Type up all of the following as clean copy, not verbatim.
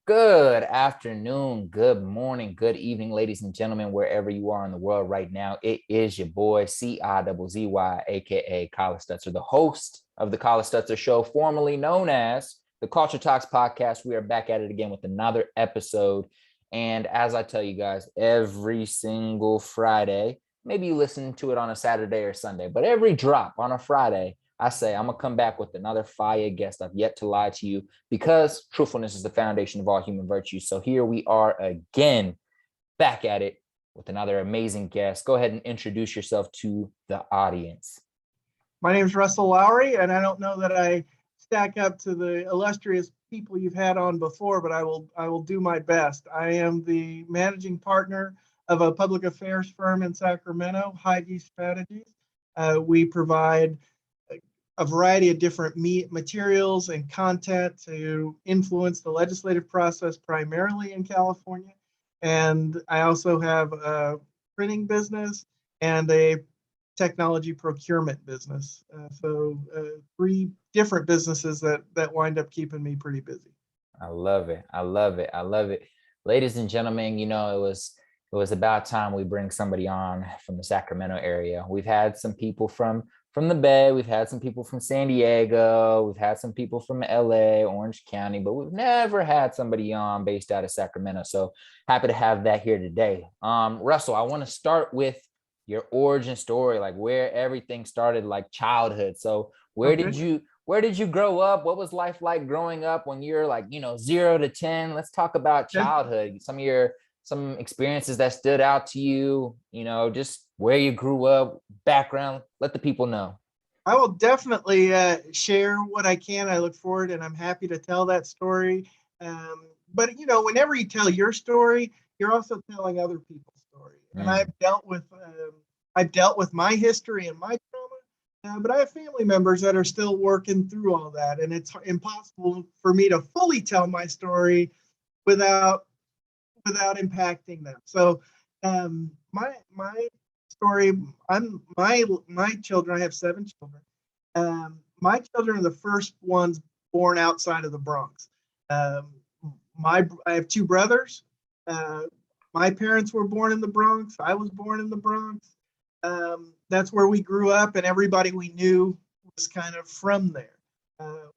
Good afternoon, good morning, good evening, ladies and gentlemen, wherever you are in the world right now. It is your boy, CIZY, aka Colin Stutzer, the host of the Colin Stutzer Show, formerly known as the Culture Talks Podcast. We are back at it again with another episode. And as I tell you guys, every single Friday, maybe you listen to it on a Saturday or Sunday, but every drop on a Friday, I say I'm going to come back with another fire guest. I've yet to lie to you because truthfulness is the foundation of all human virtue. So here we are again, back at it with another amazing guest. Go ahead and introduce yourself to the audience. My name is Russel Lowery, and I don't know that I stack up to the illustrious people you've had on before, but I will do my best. I am the managing partner of a public affairs firm in Sacramento, Hyde Strategies. We provide a variety of different materials and content to influence the legislative process, primarily in California. And I also have a printing business and a technology procurement business. So three different businesses that wind up keeping me pretty busy. I love it. I love it. I love it. Ladies and gentlemen, you know, it was about time we bring somebody on from the Sacramento area. We've had some people from the Bay. We've had some people from San Diego. We've had some people from LA, Orange County, but we've never had somebody on based out of Sacramento. So happy to have that here today. Russell, I want to start with your origin story, like where everything started, like childhood. So where did you grow up? What was life like growing up when you're like, 0 to 10? Let's talk about childhood. Some experiences that stood out to you, just where you grew up, background, let the people know. I will definitely share what I can. I look forward and I'm happy to tell that story. But whenever you tell your story, you're also telling other people's story. And I've dealt with my history and my trauma, but I have family members that are still working through all that. And it's impossible for me to fully tell my story without impacting them. So my story, my children, I have 7 children. My children are the first ones born outside of the Bronx. I have 2 brothers. My parents were born in the Bronx. I was born in the Bronx. That's where we grew up, and everybody we knew was kind of from there.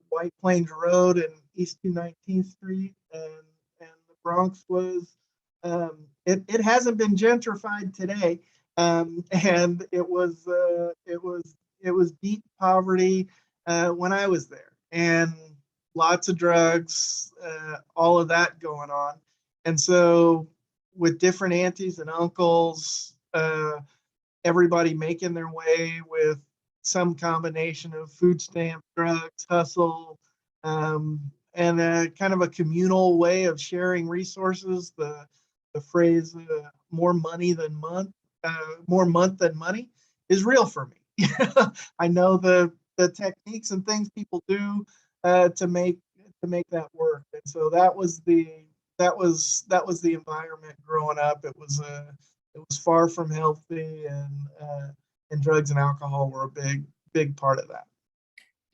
White Plains Road and East 219th Street, and the Bronx was. It hasn't been gentrified today, and it was deep poverty when I was there, and lots of drugs, all of that going on. And so, with different aunties and uncles, everybody making their way with some combination of food stamps, drugs, hustle, and a kind of a communal way of sharing resources. The phrase more month than money is real for me. I know the techniques and things people do to make that work. And so that was the environment growing up. It was far from healthy, and drugs and alcohol were a big part of that.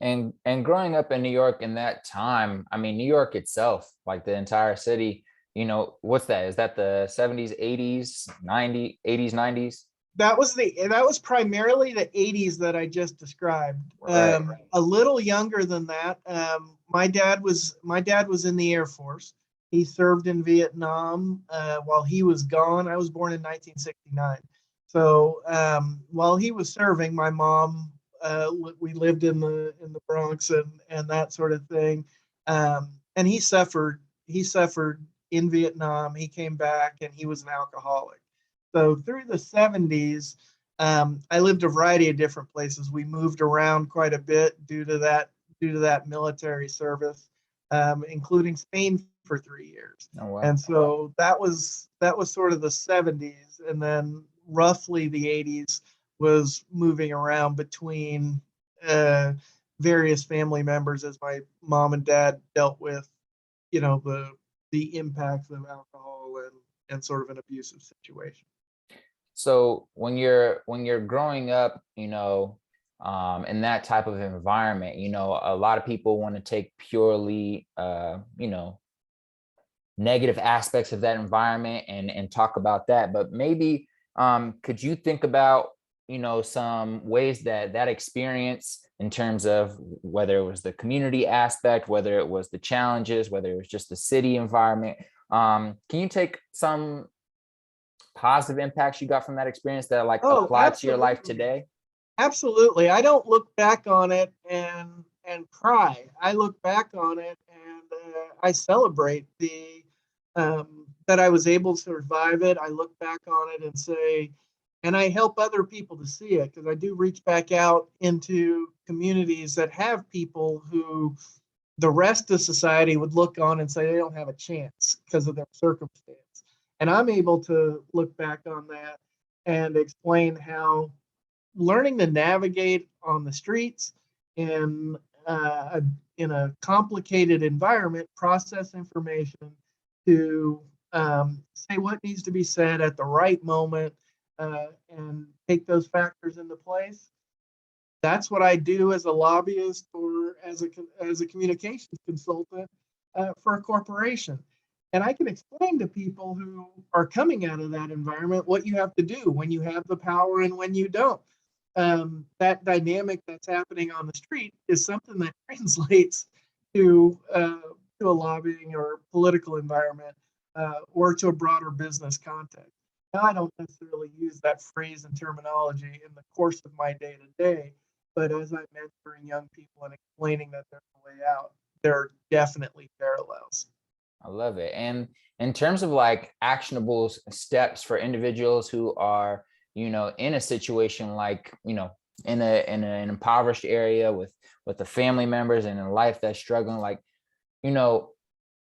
And growing up in New York in that time, I mean, New York itself, like the entire city, what's that? Is that the 70s, 80s, 90s, 80s, 90s? That was primarily the 80s that I just described. Right. A little younger than that. My dad was in the Air Force. He served in Vietnam while he was gone. I was born in 1969. So while he was serving, my mom, we lived in the Bronx and that sort of thing. And he suffered in Vietnam. He came back and he was an alcoholic. So through the 70s, I lived a variety of different places. We moved around quite a bit due to that military service, including Spain for 3 years. Oh, wow. And so that was sort of the 70s, and then roughly the 80s was moving around between various family members as my mom and dad dealt with, the impacts of alcohol and sort of an abusive situation. So when you're growing up, in that type of environment. You know, a lot of people want to take purely, you know, negative aspects of that environment and talk about that. But maybe could you think about, you know, some ways that that experience in terms of whether it was the community aspect, whether it was the challenges, whether it was just the city environment, can you take some positive impacts you got from that experience that like Oh, apply to your life absolutely. today? Absolutely. I don't look back on it and cry. I look back on it and I celebrate the that I was able to survive it. I look back on it and say, and I help other people to see it because I do reach back out into communities that have people who the rest of society would look on and say they don't have a chance because of their circumstance. And I'm able to look back on that and explain how learning to navigate on the streets in in a complicated environment, process information to say what needs to be said at the right moment, and take those factors into place. That's what I do as a lobbyist or as a communications consultant for a corporation. And I can explain to people who are coming out of that environment what you have to do when you have the power and when you don't. That dynamic that's happening on the street is something that translates to a lobbying or political environment or to a broader business context. Now, I don't necessarily use that phrase and terminology in the course of my day to day, but as I'm mentoring young people and explaining that there's a way out, there are definitely parallels. I love it. And in terms of like actionable steps for individuals who are, you know, in a situation like, you know, in an impoverished area with the family members and in life that's struggling, like, you know,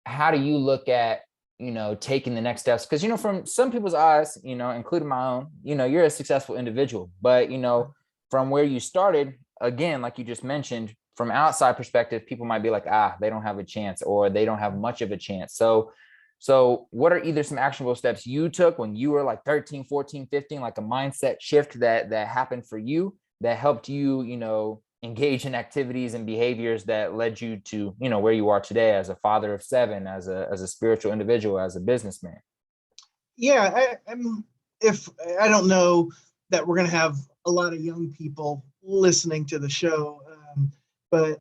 how do you look at, you know, taking the next steps? Because, you know, from some people's eyes, you know, including my own, you know, you're a successful individual, but, you know, from where you started, again, like you just mentioned, from outside perspective, people might be like, ah, they don't have a chance or they don't have much of a chance. So what are either some actionable steps you took when you were like 13, 14, 15, like a mindset shift that happened for you that helped you, you know, engage in activities and behaviors that led you to, you know, where you are today as a father of seven, as a spiritual individual, as a businessman? Yeah, if I don't know that we're going to have a lot of young people listening to the show, but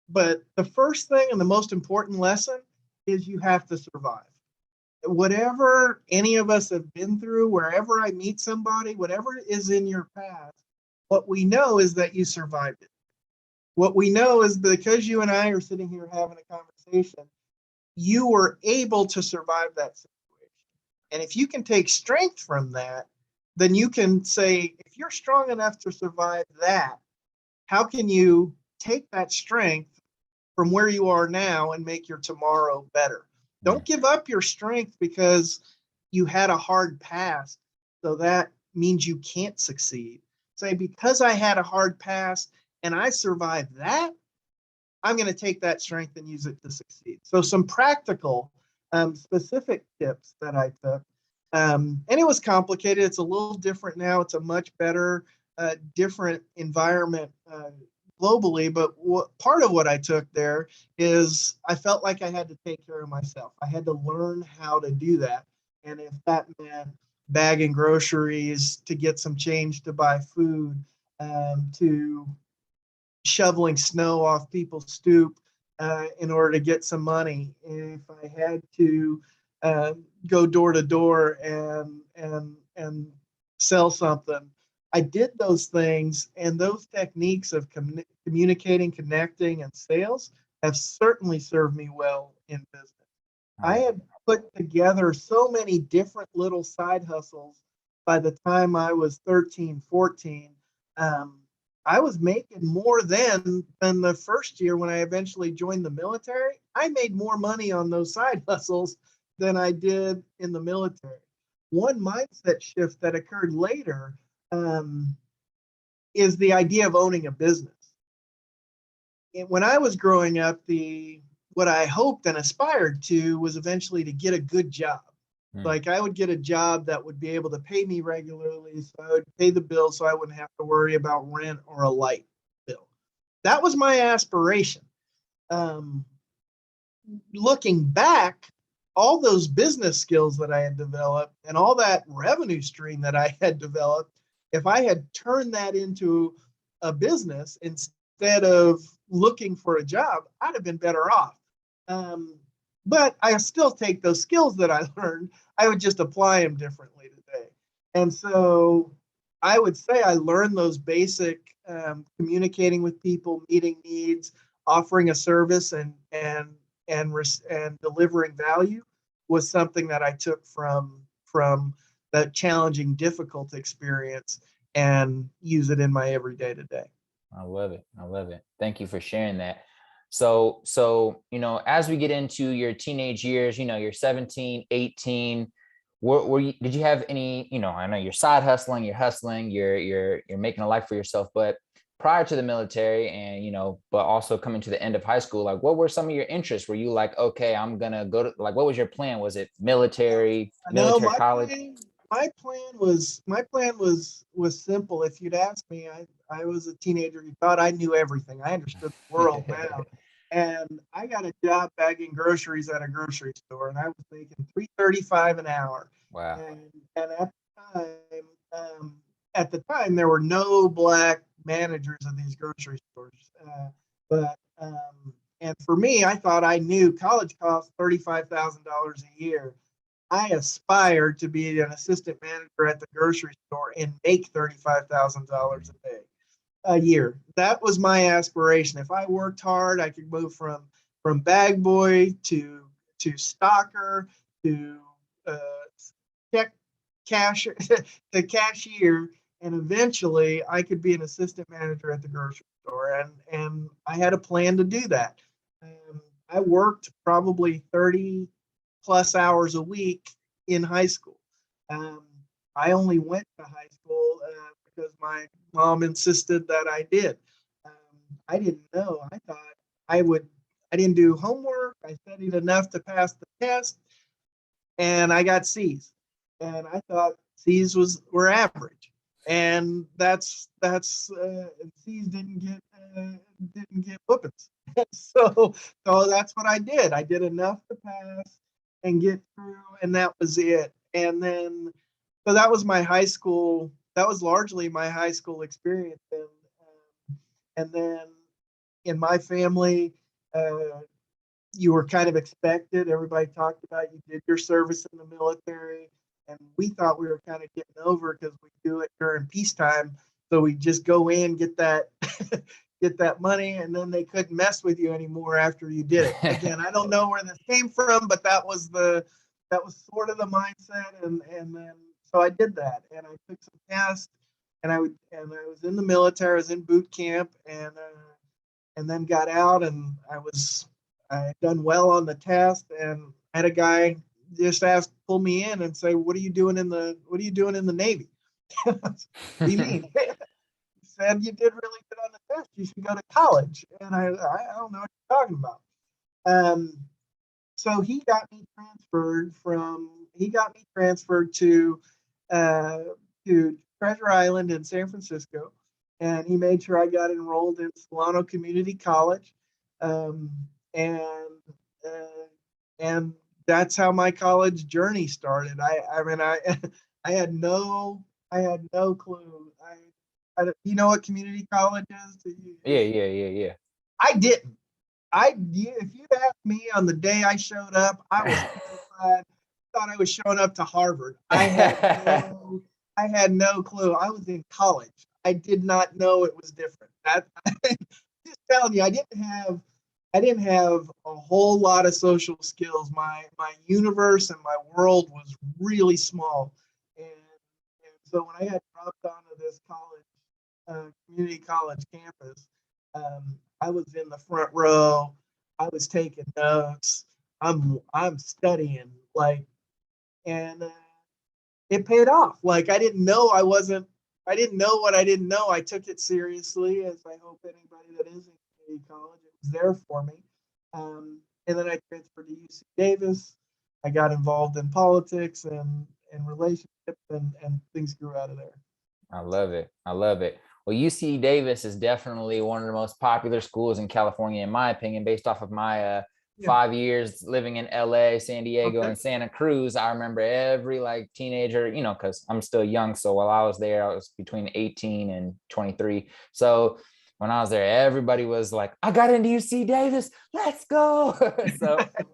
the first thing and the most important lesson is you have to survive. Whatever any of us have been through, wherever I meet somebody, whatever is in your past, what we know is that you survived it. What we know is because you and I are sitting here having a conversation, you were able to survive that situation. And if you can take strength from that, then you can say, if you're strong enough to survive that, how can you take that strength from where you are now and make your tomorrow better? Yeah. Don't give up your strength because you had a hard past. So that means you can't succeed. Say, because I had a hard past and I survived that, I'm going to take that strength and use it to succeed. So some practical, specific tips that I took. And it was complicated. It's a little different now. It's a much better, different environment globally. But part of what I took there is I felt like I had to take care of myself. I had to learn how to do that. And if that meant bagging groceries to get some change to buy food, to shoveling snow off people's stoop in order to get some money, if I had to go door to door and sell something, I did those things, and those techniques of communicating, connecting, and sales have certainly served me well in business. I had put together so many different little side hustles by the time I was 13, 14. I was making more than the first year when I eventually joined the military. I made more money on those side hustles than I did in the military. One mindset shift that occurred later is the idea of owning a business. When I was growing up, what I hoped and aspired to was eventually to get a good job. Mm, Like I would get a job that would be able to pay me regularly, so I would pay the bill so I wouldn't have to worry about rent or a light bill. That was my aspiration. Um, Looking back, all those business skills that I had developed and all that revenue stream that I had developed, if I had turned that into a business instead of looking for a job, I'd have been better off. Um, but I still take those skills that I learned, I would just apply them differently today. And so I would say I learned those basic communicating with people, meeting needs, offering a service, and delivering value was something that I took from that challenging, difficult experience and use it in my everyday today. I love it. I love it. Thank you for sharing that. So, as we get into your teenage years, you're 17, 18, were you, did you have any, I know you're side hustling, you're making a life for yourself, but prior to the military and, but also coming to the end of high school, like what were some of your interests? Were you like, okay, I'm gonna go to, like, what was your plan? Was it No, military college? my plan was simple. If you'd asked me, I was a teenager who thought I knew everything. I understood the world now. And I got a job bagging groceries at a grocery store, and I was making $3.35 an hour. Wow. And at the time, there were no black managers of these grocery stores. But and for me, I thought I knew college costs $35,000 a year. I aspired to be an assistant manager at the grocery store and make $35,000 a year. That was my aspiration. If I worked hard, I could move from bag boy to stocker to uh, check cashier to cashier, and eventually I could be an assistant manager at the grocery store. And I had a plan to do that. I worked probably 30 plus hours a week in high school. Um, I only went to high school because my mom insisted that I did. Um, I didn't know. I thought I would. I didn't do homework. I studied enough to pass the test, and I got C's. And I thought C's were average, and C's didn't get whoopings. So that's what I did. I did enough to pass and get through, and that was it. And then, so that was my high school. That was largely my high school experience. And then in my family, uh, you were kind of expected. Everybody talked about you did your service in the military, and we thought we were kind of getting over because we do it during peacetime. So we just go in, get that get that money, and then they couldn't mess with you anymore after you did it. Again, I don't know where this came from, but that was sort of the mindset, and then so I did that, and I took some tests, and I was in the military, I was in boot camp, and then got out, and I had done well on the test, and had a guy just pull me in and say, "What are you doing What are you doing in the Navy?" What do you mean? He said, "You did really good on the test. You should go to college." And I don't know what you're talking about. Um, so he got me transferred uh, to Treasure Island in San Francisco, and he made sure I got enrolled in Solano Community College, um, and uh, and that's how my college journey started. I mean I had no clue. You know what community college is? Yeah. I didn't. If you'd asked me on the day I showed up, I was terrified. Thought I was showing up to Harvard. I had no clue. I was in college. I did not know it was different. Just telling you, I didn't have a whole lot of social skills. My universe and my world was really small, and so when I got dropped onto this community college campus, I was in the front row. I was taking notes. I'm studying like, and it paid off. Like I didn't know what I didn't know. I took it seriously, as I hope anybody that is in community college. It was there for me. And then I transferred to UC Davis. I got involved in politics and relationships, and things grew out of there. I love it. I love it. Well, UC Davis is definitely one of the most popular schools in California, in my opinion, based off of my Yeah. 5 years living in LA, San Diego, Okay. and Santa Cruz. I remember every like teenager, because I'm still young. So while I was there, I was between 18 and 23. So when I was there, everybody was like, I got into UC Davis. Let's go.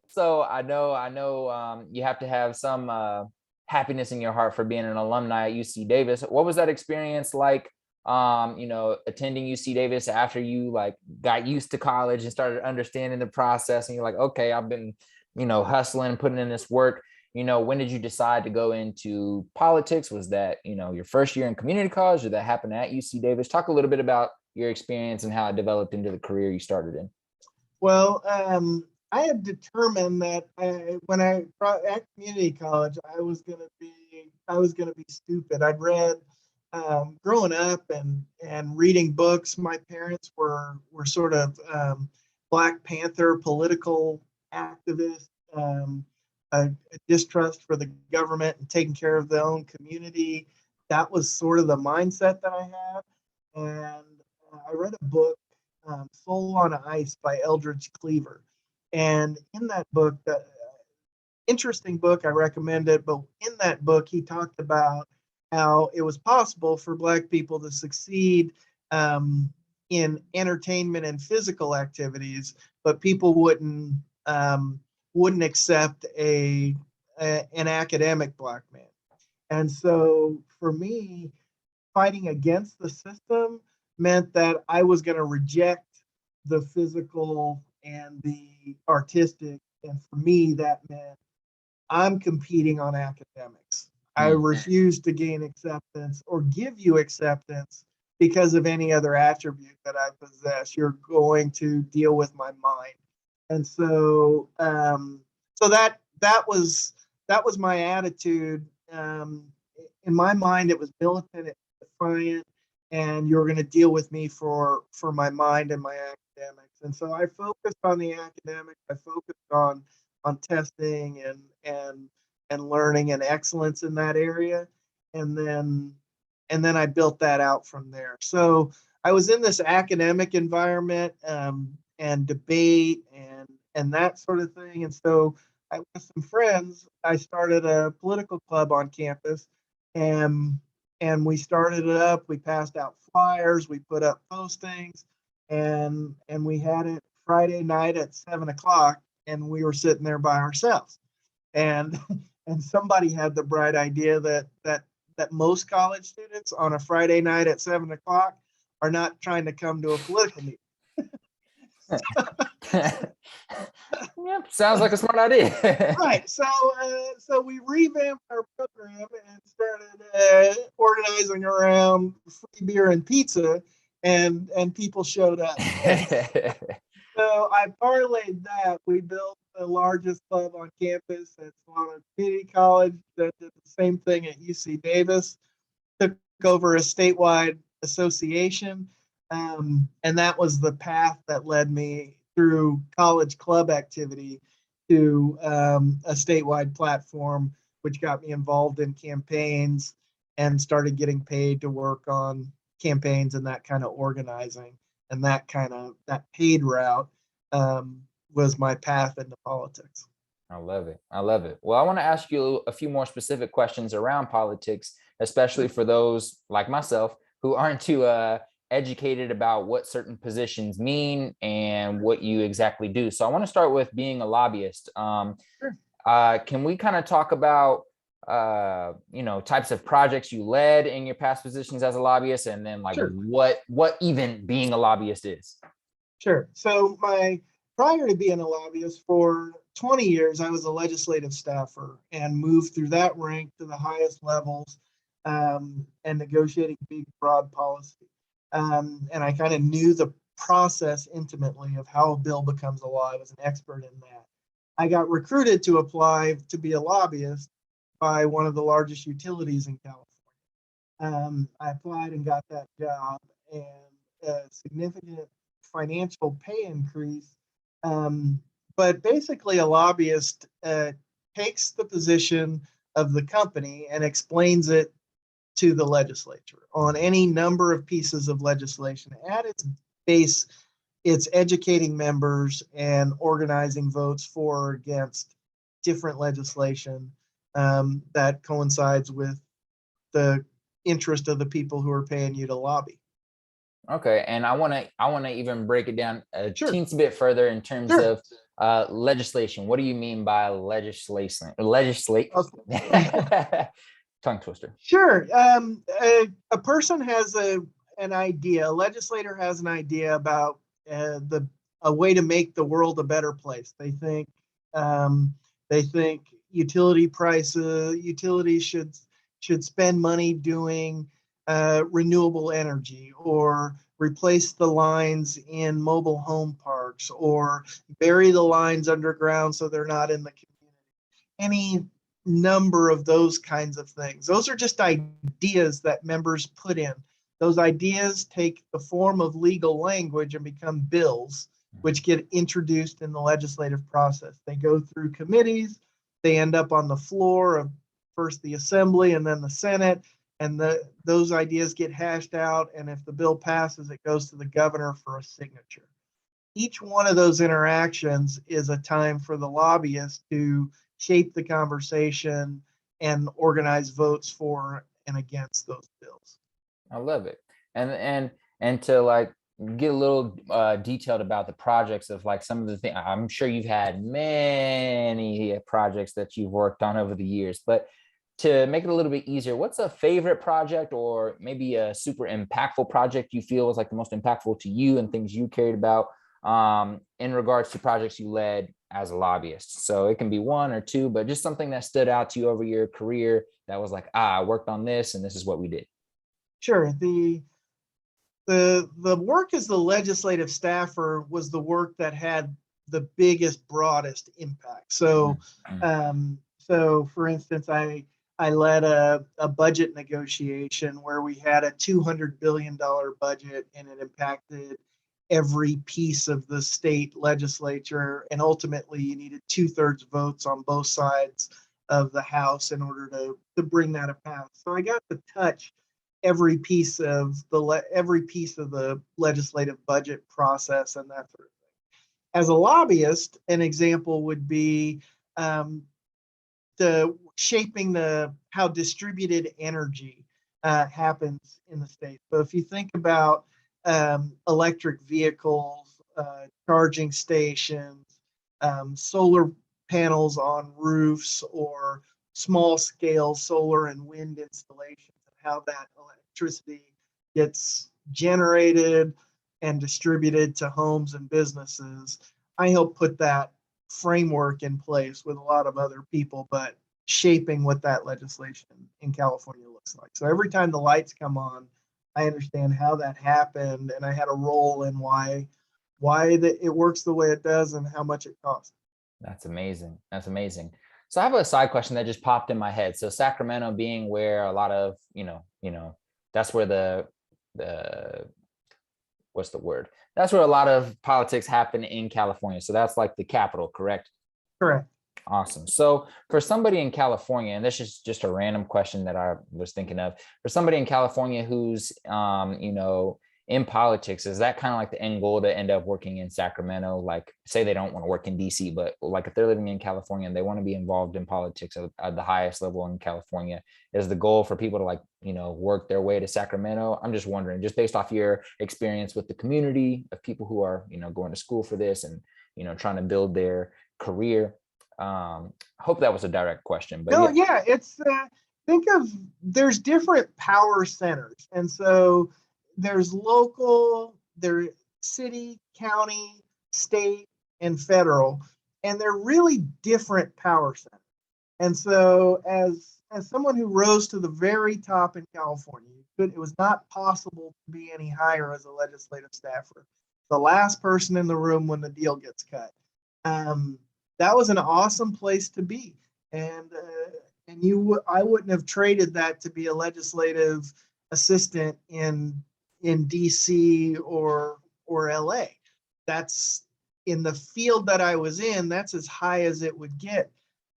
so I know you have to have some happiness in your heart for being an alumni at UC Davis. What was that experience like? Attending UC Davis after you like got used to college and started understanding the process, and you're like, okay, I've been, hustling, putting in this work. When did you decide to go into politics? Was that, your first year in community college? Did that happen at UC Davis? Talk a little bit about your experience and how it developed into the career you started in. Well, I had determined that when I at community college, I was gonna be stupid. I'd read growing up and reading books. My parents were sort of Black Panther political activists, a distrust for the government and taking care of their own community. That was sort of the mindset that I had, and I read a book, Soul on Ice by Eldridge Cleaver. And in that book, that interesting book, I recommend it. But in that book, he talked about how it was possible for Black people to succeed in entertainment and physical activities, but people wouldn't accept an academic Black man. And so for me, fighting against the system meant that I was going to reject the physical and the artistic. And for me, that meant I'm competing on academics. I Mm. refuse to gain acceptance or give you acceptance because of any other attribute that I possess. You're going to deal with my mind. And so that was my attitude. In my mind, it was militant, it was defiant, and you're going to deal with me for my mind and my academics. And so I focused on the academics. I focused on testing and learning and excellence in that area, and then I built that out from there. So I was in this academic environment, and debate and that sort of thing. And so with some friends, I started a political club on campus, and we started it up. We passed out flyers, we put up postings, and we had it Friday night at 7 o'clock, and we were sitting there by ourselves. And and somebody had the bright idea that most college students on a Friday night at 7 o'clock are not trying to come to a political meeting. Yep, sounds like a smart idea. Right. So we revamped our program and started organizing around free beer and pizza, and people showed up. So I parlayed that. We built the largest club on campus at Solano Community College that did the same thing at UC Davis, took over a statewide association. And that was the path that led me through college club activity to a statewide platform, which got me involved in campaigns and started getting paid to work on campaigns and that kind of organizing. And that paid route was my path into politics. I love it. I love it. Well, I want to ask you a few more specific questions around politics, especially for those like myself who aren't too educated about what certain positions mean and what you exactly do. So I want to start with being a lobbyist. Sure. Can we kind of talk about types of projects you led in your past positions as a lobbyist, and then like Sure. what even being a lobbyist is? Sure. So prior to being a lobbyist for 20 years, I was a legislative staffer and moved through that rank to the highest levels, and negotiating big, broad policy. And I kind of knew the process intimately of how a bill becomes a law. I was an expert in that. I got recruited to apply to be a lobbyist by one of the largest utilities in California. I applied and got that job, and a significant financial pay increase. But basically, a lobbyist takes the position of the company and explains it to the legislature on any number of pieces of legislation. At its base, it's educating members and organizing votes for or against different legislation that coincides with the interest of the people who are paying you to lobby. Okay, and I want to even break it down a Sure. teensy bit further in terms Sure. of legislation. What do you mean by legislation? Legislate. Okay. Tongue twister. Sure. A person has an idea. A legislator has an idea about a way to make the world a better place. They think utilities should spend money doing renewable energy, or replace the lines in mobile home parks, or bury the lines underground so they're not in the community. Any number of those kinds of things. Those are just ideas that members put in. Those ideas take the form of legal language and become bills, which get introduced in the legislative process. They go through committees, they end up on the floor of first the Assembly and then the Senate, and those ideas get hashed out, and if the bill passes, it goes to the governor for a signature. Each one of those interactions is a time for the lobbyist to shape the conversation and organize votes for and against those bills. I love it. And to like get a little detailed about the projects of like some of the things. I'm sure you've had many projects that you've worked on over the years, but to make it a little bit easier, what's a favorite project or maybe a super impactful project you feel was like the most impactful to you and things you cared about in regards to projects you led as a lobbyist? So it can be one or two, but just something that stood out to you over your career that was like, I worked on this and this is what we did. Sure. The work as the legislative staffer was the work that had the biggest, broadest impact. So, so for instance, I led a budget negotiation where we had a $200 billion budget, and it impacted every piece of the state legislature. And ultimately, you needed 2/3 votes on both sides of the House in order to bring that a pass. So I got to touch every piece of the legislative budget process and that sort of thing. As a lobbyist, an example would be the shaping how distributed energy happens in the state. So if you think about electric vehicles, charging stations, solar panels on roofs, or small scale solar and wind installations, and how that electricity gets generated and distributed to homes and businesses. I help put that framework in place with a lot of other people, but shaping what that legislation in California looks like. So every time the lights come on, I understand how that happened, and I had a role in why it works the way it does and how much it costs. That's amazing. That's amazing. So I have a side question that just popped in my head. So Sacramento being where a lot of, that's where the what's the word? That's where a lot of politics happen in California. So that's like the capital, correct? Correct. Awesome. So for somebody in California, and this is just a random question that I was thinking of, for somebody in California who's, in politics, is that kind of like the end goal to end up working in Sacramento? Like, say they don't want to work in DC, but like if they're living in California and they want to be involved in politics at the highest level in California, is the goal for people to work their way to Sacramento? I'm just wondering, just based off your experience with the community of people who are, going to school for this and, trying to build their career. Hope that was a direct question, but no, yeah, it's there's different power centers, and so there's local, there's city, county, state, and federal, and they're really different power centers. And so as someone who rose to the very top in California, it was not possible to be any higher as a legislative staffer. The last person in the room when the deal gets cut. That was an awesome place to be, and I wouldn't have traded that to be a legislative assistant in DC or LA. That's in the field that I was in. That's as high as it would get.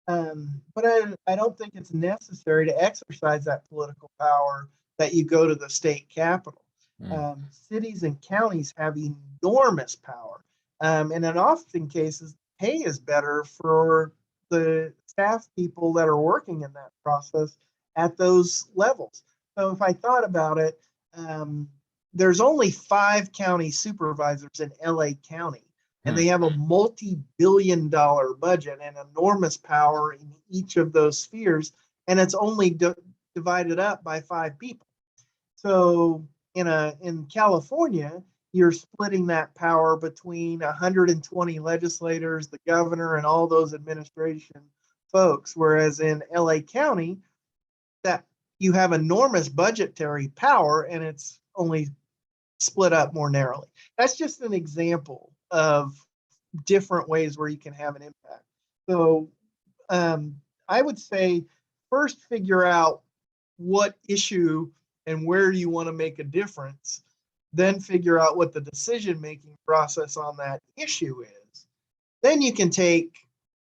But I don't think it's necessary to exercise that political power that you go to the state capitol. Mm, Cities and counties have enormous power. And in often cases, pay is better for the staff people that are working in that process at those levels. So if I thought about it, um, there's only 5 county supervisors in LA County, and hmm, they have a multi-billion-dollar budget and enormous power in each of those spheres, and it's only divided up by 5 people. So in California, you're splitting that power between 120 legislators, the governor, and all those administration folks. Whereas in LA County, that you have enormous budgetary power, and it's only split up more narrowly. That's just an example of different ways where you can have an impact. So I would say first figure out what issue and where you want to make a difference, then figure out what the decision making process on that issue is. Then you can take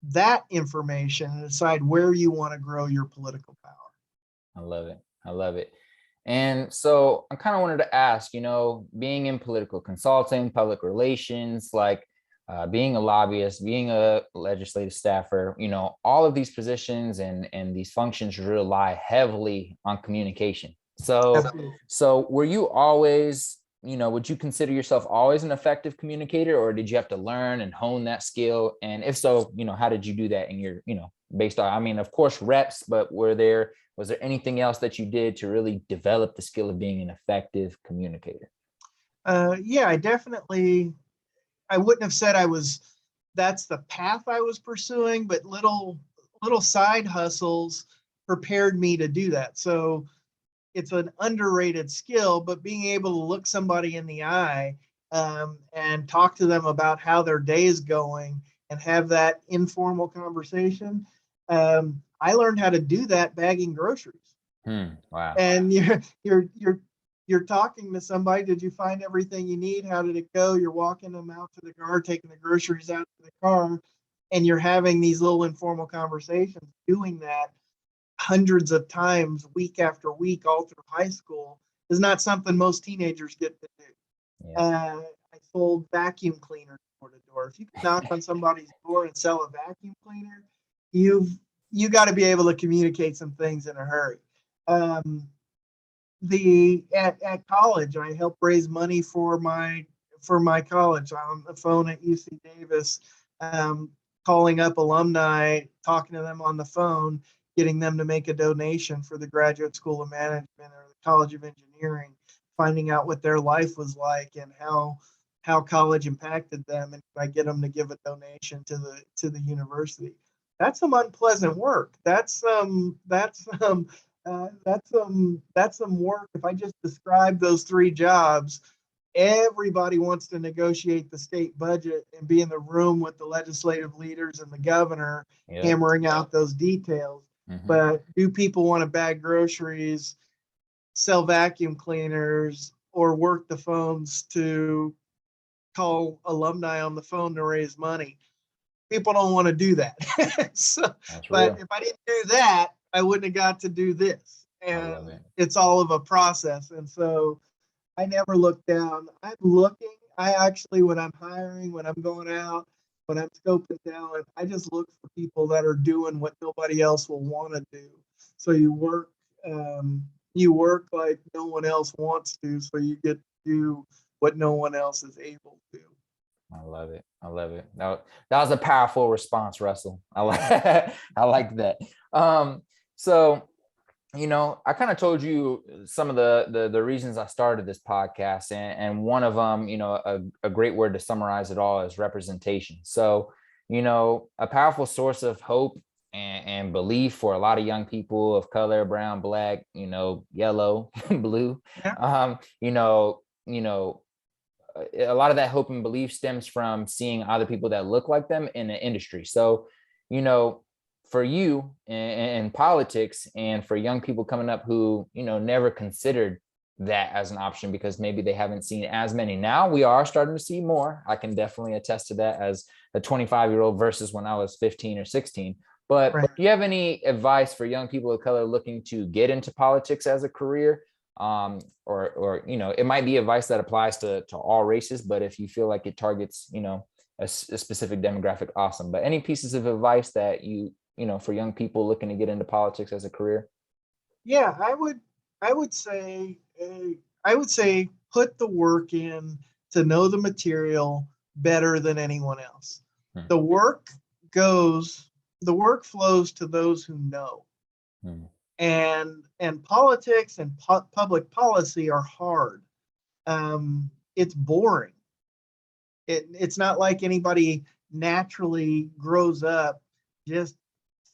that information and decide where you want to grow your political power. I love it. I love it. And so I kind of wanted to ask, being in political consulting, public relations, like being a lobbyist, being a legislative staffer, all of these positions and these functions rely heavily on communication. So, Absolutely. so were you always, would you consider yourself always an effective communicator, or did you have to learn and hone that skill? And if so, how did you do that in your, based on, I mean, of course, reps, but was there anything else that you did to really develop the skill of being an effective communicator? Yeah, I wouldn't have said that's the path I was pursuing, but little side hustles prepared me to do that. So it's an underrated skill, but being able to look somebody in the eye and talk to them about how their day is going and have that informal conversation. I learned how to do that bagging groceries. Wow. And you're talking to somebody. Did you find everything you need? How did it go? You're walking them out to the car, taking the groceries out to the car, and you're having these little informal conversations. Doing that hundreds of times, week after week, all through high school, is not something most teenagers get to do. Yeah. I sold vacuum cleaners door to door. If you can knock on somebody's door and sell a vacuum cleaner, you got to be able to communicate some things in a hurry. Um, at college, I helped raise money for my college on the phone at UC Davis, um, calling up alumni, talking to them on the phone, getting them to make a donation for the Graduate School of Management or the College of Engineering, finding out what their life was like and how college impacted them, and if I get them to give a donation to the university. That's some unpleasant work. That's some work. If I just describe those 3 jobs, everybody wants to negotiate the state budget and be in the room with the legislative leaders and the governor Yep. hammering out those details. Mm-hmm. But do people want to bag groceries, sell vacuum cleaners, or work the phones to call alumni on the phone to raise money? People don't want to do that. So, That's but real. if I didn't do that, I wouldn't have got to do this. I love And it. it's all of a process. And so I never look down. I'm looking. I actually, when I'm hiring, when I'm going out, when I'm scoping talent, I just look for people that are doing what nobody else will want to do. So you work like no one else wants to, so you get to do what no one else is able to. I love it. I love it. That was a powerful response, Russell. I like I like that. So I kind of told you some of the reasons I started this podcast, and one of them, a great word to summarize it all is representation. So, a powerful source of hope and belief for a lot of young people of color, brown, black, yellow, blue. Yeah. You know, a lot of that hope and belief stems from seeing other people that look like them in the industry. So, for you in politics and for young people coming up who, never considered that as an option because maybe they haven't seen as many. Now we are starting to see more. I can definitely attest to that as a 25-year-old versus when I was 15 or 16. But Right. do you have any advice for young people of color looking to get into politics as a career? Or it might be advice that applies to all races, but if you feel like it targets, a specific demographic, awesome. But any pieces of advice that for young people looking to get into politics as a career? Yeah, I would say put the work in to know the material better than anyone else. Hmm. The work goes, the work flows to those who know. Hmm. And politics and public policy are hard. It's boring. It's not like anybody naturally grows up just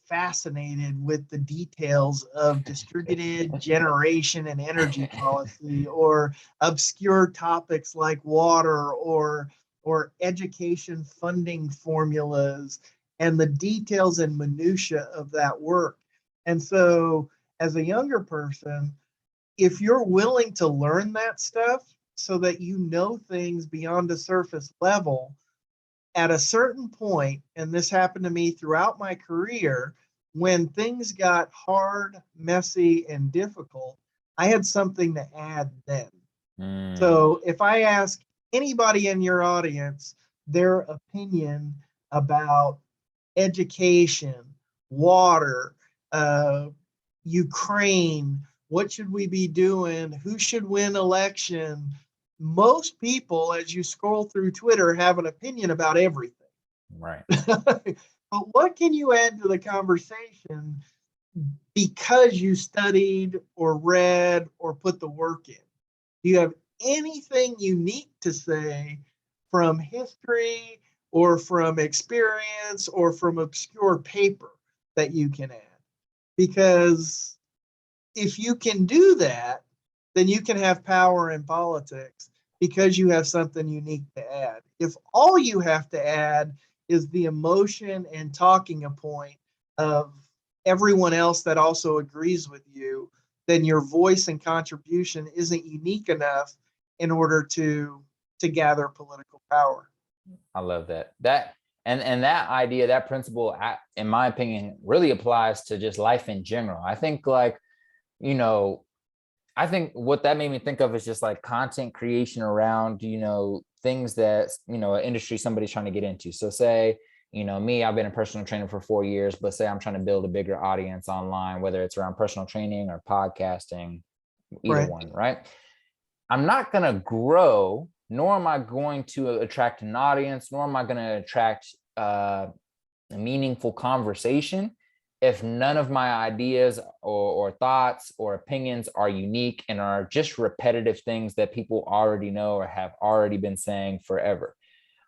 fascinated with the details of distributed generation and energy policy, or obscure topics like water, or education funding formulas, and the details and minutia of that work. And so as a younger person, if you're willing to learn that stuff so that you know things beyond the surface level, at a certain point, and this happened to me throughout my career, when things got hard, messy, and difficult, I had something to add then. Hmm. So if I ask anybody in your audience their opinion about education, water, uh, Ukraine, what should we be doing? Who should win election? Most people, as you scroll through Twitter, have an opinion about everything. Right. But what can you add to the conversation because you studied or read or put the work in? Do you have anything unique to say from history or from experience or from obscure paper that you can add? Because if you can do that, then you can have power in politics because you have something unique to add. If all you have to add is the emotion and talking a point of everyone else that also agrees with you, then your voice and contribution isn't unique enough in order to gather political power. I love that. And that idea, that principle, in my opinion, really applies to just life in general. I think you know, I think what that made me think of is just like content creation around, things that, an industry somebody's trying to get into. So say, me, I've been a personal trainer for 4 years, but say I'm trying to build a bigger audience online, whether it's around personal training or podcasting, either Right. one, right? I'm not going to grow, nor am I going to attract an audience, nor am I going to attract a meaningful conversation if none of my ideas or thoughts or opinions are unique and are just repetitive things that people already know or have already been saying forever.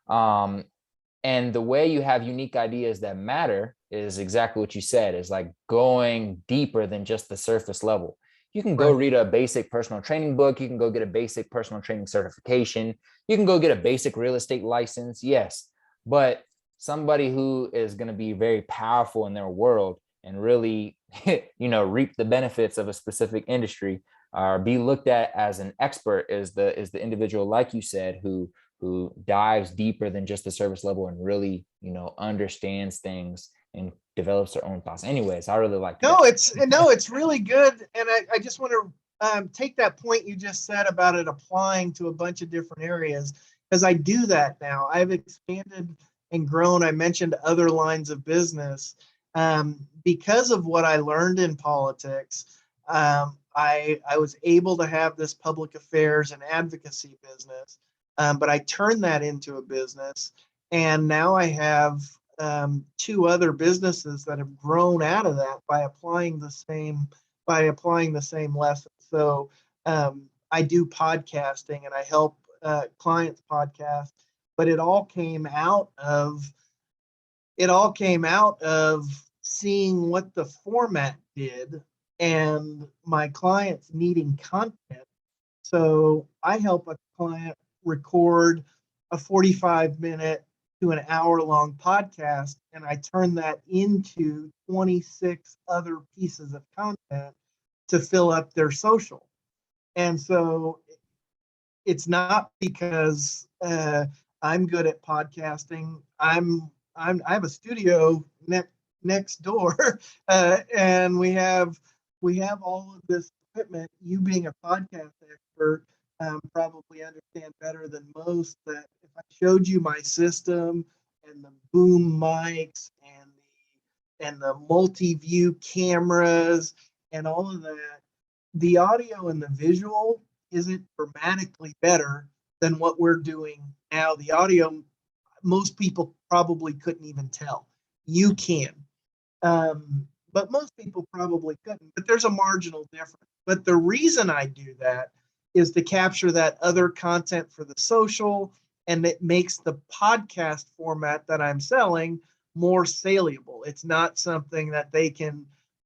Um, and the way you have unique ideas that matter is exactly what you said, is like going deeper than just the surface level. You can go Right. read a basic personal training book. You can go get a basic personal training certification. You can go get a basic real estate license. Yes. But somebody who is going to be very powerful in their world and really, reap the benefits of a specific industry, or be looked at as an expert, is the individual, like you said, who dives deeper than just the service level and really, understands things and develops their own thoughts. Anyways, I really like No, that. it's really good, and I just want to take that point you just said about it applying to a bunch of different areas, because I do that now. I've expanded and grown. I mentioned other lines of business because of what I learned in politics. I was able to have this public affairs and advocacy business, but I turned that into a business, and now I have two other businesses that have grown out of that by applying the same lesson. So I do podcasting and I help clients podcast, but it all came out of seeing what the format did and my clients needing content. So I help a client record a 45-minute to an hour long podcast, and I turn that into 26 other pieces of content to fill up their social. And so it's not because I'm good at podcasting. I have a studio next door, and we have all of this equipment. You being a podcast expert, probably understand better than most that if I showed you my system and the boom mics and the multi-view cameras and all of that, the audio and the visual isn't dramatically better than what we're doing now. The audio, most people probably couldn't even tell. You can, but most people probably couldn't. But there's a marginal difference. But the reason I do that is to capture that other content for the social, and it makes the podcast format that I'm selling more saleable. It's not something that they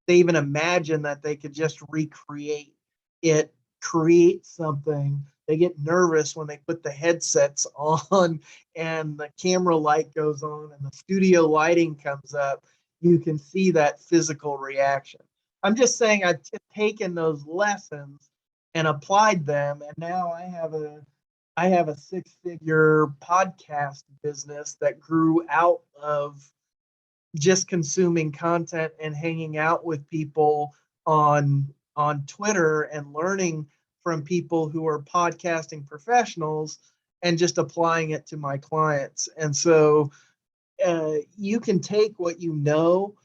even imagine that they could just recreate. It creates something. They get nervous when they put the headsets on and the camera light goes on and the studio lighting comes up. You can see that physical reaction. I'm just saying I've taken those lessons and applied them, and now I have a six-figure podcast business that grew out of just consuming content and hanging out with people on Twitter and learning from people who are podcasting professionals and just applying it to my clients. And so you can take what you know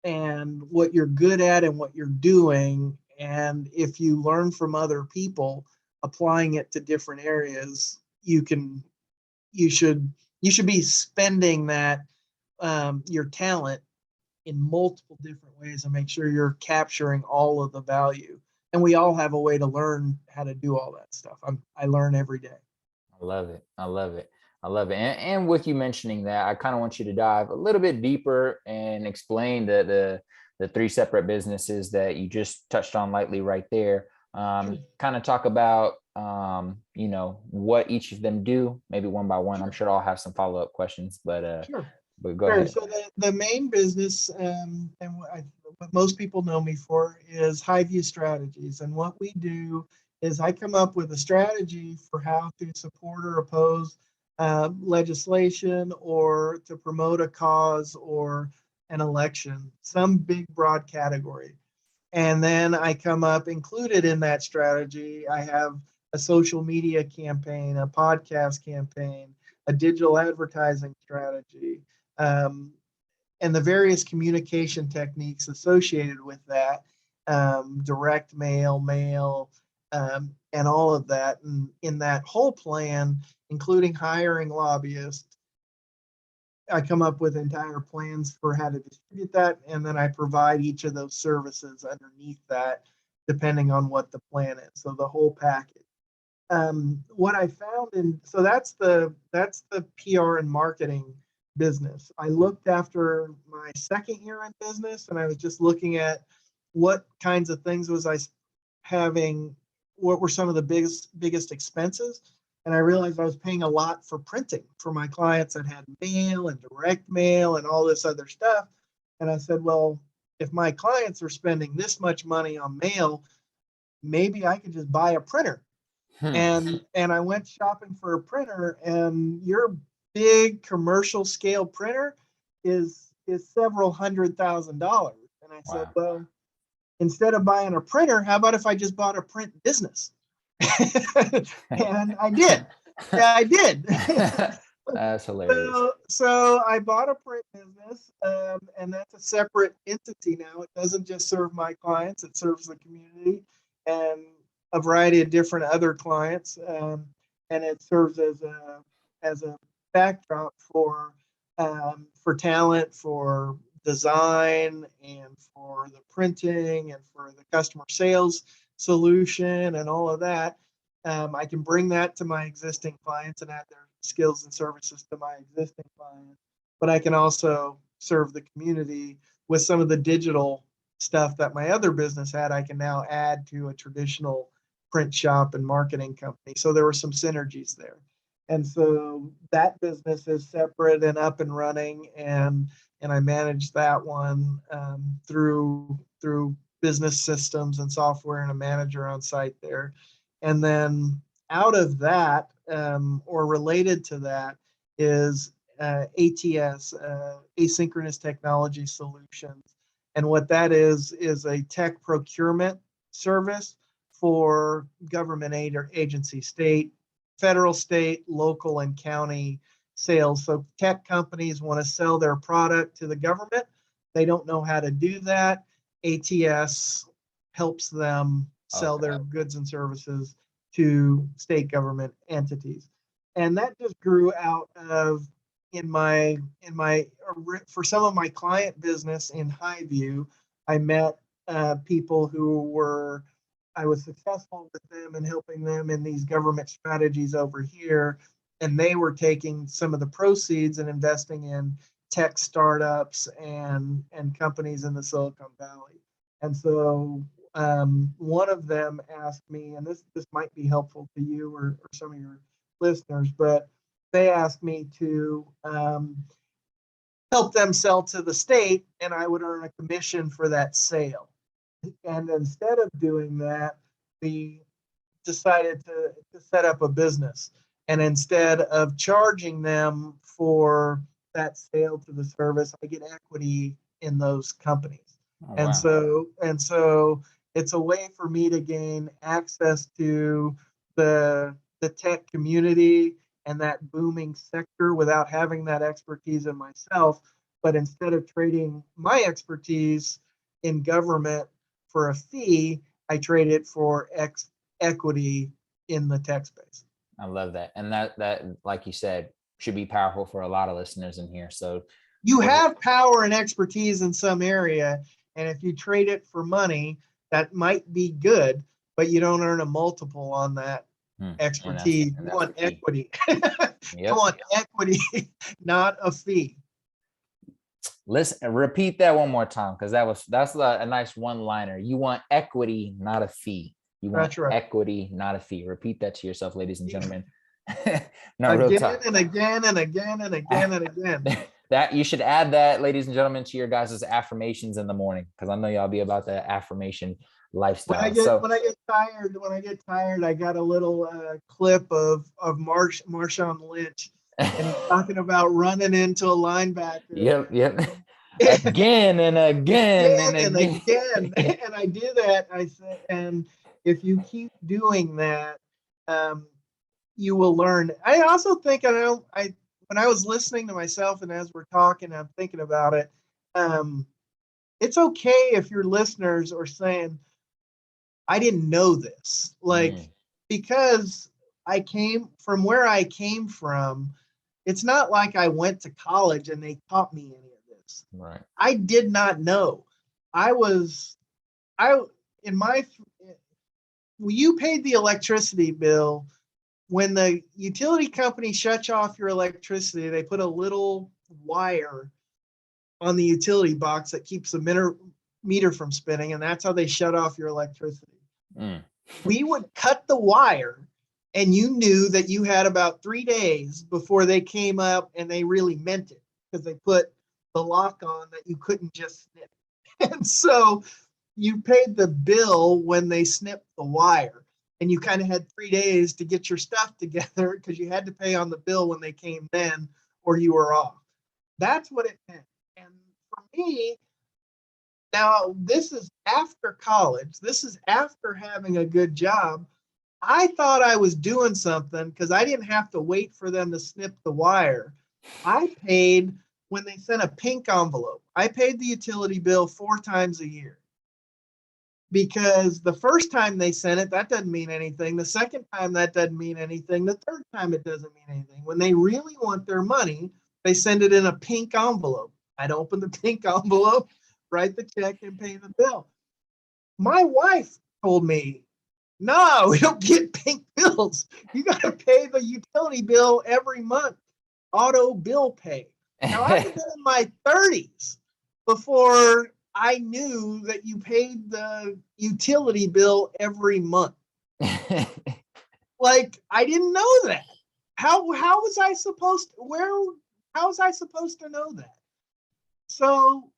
and what you're good at and what you're doing, and if you learn from other people applying it to different areas, you should be spending that your talent in multiple different ways and make sure you're capturing all of the value. And we all have a way to learn how to do all that stuff. I learn every day. I love it. I love it. I love it. And with you mentioning that, I kind of want you to dive a little bit deeper and explain the three separate businesses that you just touched on lightly right there. Kind of talk about, what each of them do, maybe one by one. I'm sure I'll have some follow-up questions, but go ahead. So the main business, and what most people know me for, is Highview Strategies. And what we do is I come up with a strategy for how to support or oppose legislation or to promote a cause or an election, some big broad category. And then I come up, included in that strategy, I have a social media campaign, a podcast campaign, a digital advertising strategy, and the various communication techniques associated with that, direct mail, and all of that. And in that whole plan, including hiring lobbyists, I come up with entire plans for how to distribute that, and then I provide each of those services underneath that, depending on what the plan is. So the whole package. What I found, so that's the PR and marketing business. I looked after my second year in business, and I was just looking at what kinds of things was I having, what were some of the biggest expenses. And I realized I was paying a lot for printing for my clients that had mail and direct mail and all this other stuff. And I said, well, if my clients are spending this much money on mail, maybe I could just buy a printer. And I went shopping for a printer, and your big commercial scale printer is several $100,000. And I said, well, instead of buying a printer, how about if I just bought a print business? And I did. Yeah, I did. That's hilarious. So I bought a print business, and that's a separate entity now. It doesn't just serve my clients; it serves the community and a variety of different other clients, and it serves as a backdrop for talent, for design, and for the printing, and for the customer sales solution, and all of that. I can bring that to my existing clients and add their skills and services to my existing clients, but I can also serve the community with some of the digital stuff that my other business had. I can now add to a traditional print shop and marketing company. So there were some synergies there. And so that business is separate and up and running, and I manage that one through business systems and software and a manager on site there. And then out of that, or related to that, is ATS, asynchronous technology solutions. And what that is a tech procurement service for government aid or agency, state, federal, state, local, and county sales. So tech companies want to sell their product to the government. They don't know how to do that. ATS helps them sell their goods and services to state government entities. And that just grew out of for some of my client business in Highview, I met people I was successful with them and helping them in these government strategies over here. And they were taking some of the proceeds and investing in tech startups and companies in the Silicon Valley. And so one of them asked me, and this might be helpful to you or some of your listeners, but they asked me to help them sell to the state, and I would earn a commission for that sale. And instead of doing that, we decided to set up a business. And instead of charging them for that sale to the service, I get equity in those companies. Oh, wow. And so it's a way for me to gain access to the tech community and that booming sector without having that expertise in myself. But instead of trading my expertise in government for a fee, I trade it for equity in the tech space. I love that. And that, like you said, should be powerful for a lot of listeners in here. So you have power and expertise in some area, and if you trade it for money, that might be good, but you don't earn a multiple on that expertise. You want equity. You want equity, not a fee. Listen, repeat that one more time, because that's a nice one-liner. You want equity, not a fee. You want equity, not a fee. Repeat that to yourself, ladies and gentlemen. No, again and again and again and again and again. That you should add that, ladies and gentlemen, to your guys' affirmations in the morning, because I know y'all be about the affirmation lifestyle. When I get tired, I got a little clip of Marshawn Lynch, and he's talking about running into a linebacker. Yep. Again and again and again. And I do that. I say, and if you keep doing that, you will learn. I also think, when I was listening to myself and as we're talking, I'm thinking about it. It's okay if your listeners are saying, I didn't know this, because I came from where I came from. It's not like I went to college and they taught me any of this. Right. I did not know. You paid the electricity bill. When the utility company shuts off your electricity, they put a little wire on the utility box that keeps the meter from spinning, and that's how they shut off your electricity. We would cut the wire, and you knew that you had about 3 days before they came up, and they really meant it, because they put the lock on that you couldn't just snip. And so you paid the bill when they snipped the wire, and you kind of had 3 days to get your stuff together, because you had to pay on the bill when they came then, or you were off. That's what it meant. And for me, now this is after college. This is after having a good job. I thought I was doing something because I didn't have to wait for them to snip the wire. I paid when they sent a pink envelope. I paid the utility bill 4 times a year. Because the first time they sent it, that doesn't mean anything. The second time, that doesn't mean anything. The third time, it doesn't mean anything. When they really want their money, they send it in a pink envelope. I'd open the pink envelope, write the check, and pay the bill. My wife told me, no, we don't get pink bills. You got to pay the utility bill every month, auto bill pay. Now, I was in my 30s before I knew that you paid the utility bill every month. Like, I didn't know that. How was I supposed to, how was I supposed to know that? So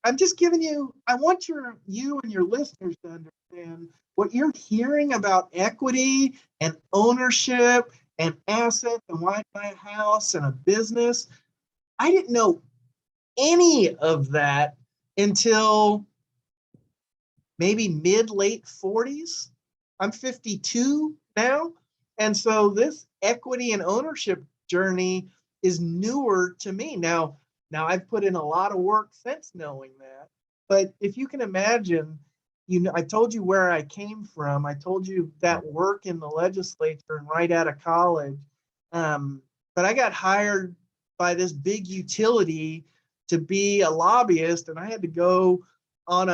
I'm just giving you, I want you and your listeners to understand what you're hearing about equity and ownership and assets and why buy a house and a business. I didn't know any of that until maybe late 40s. I'm 52 now. And so this equity and ownership journey is newer to me. Now I've put in a lot of work since knowing that. But if you can imagine, I told you where I came from. I told you that work in the legislature and right out of college. But I got hired by this big utility to be a lobbyist, and I had to go on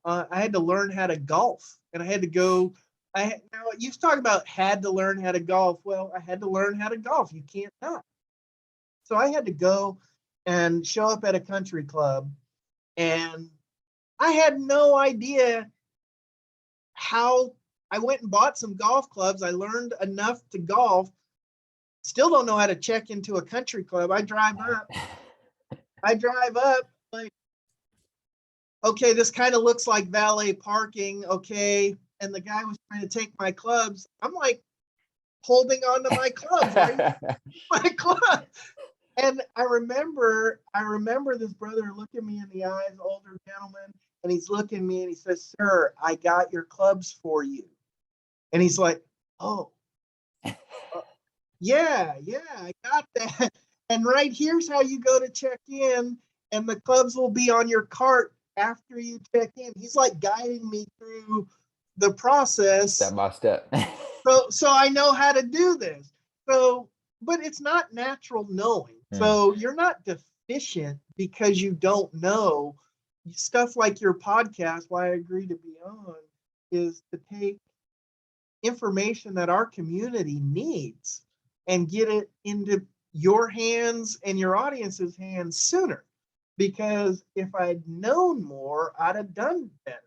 I had to learn how to golf, and I had to go. Now you talk about had to learn how to golf. Well, I had to learn how to golf. You can't not. So I had to go and show up at a country club, and I had no idea how. I went and bought some golf clubs. I learned enough to golf. Still don't know how to check into a country club. I drive up like, okay, this kind of looks like valet parking. Okay. And the guy was trying to take my clubs. I'm like holding on to my clubs, right? My club. And I remember this brother looking me in the eyes, older gentleman, and he's looking at me and he says, "Sir, I got your clubs for you." And he's like, "Oh, yeah, I got that." And right here's how you go to check in, and the clubs will be on your cart after you check in. He's like guiding me through the process step by step. so I know how to do this. So, but it's not natural knowing. So you're not deficient because you don't know. Stuff like your podcast, why I agree to be on, is to take information that our community needs and get it into your hands and your audience's hands sooner. Because if I'd known more, I'd have done better.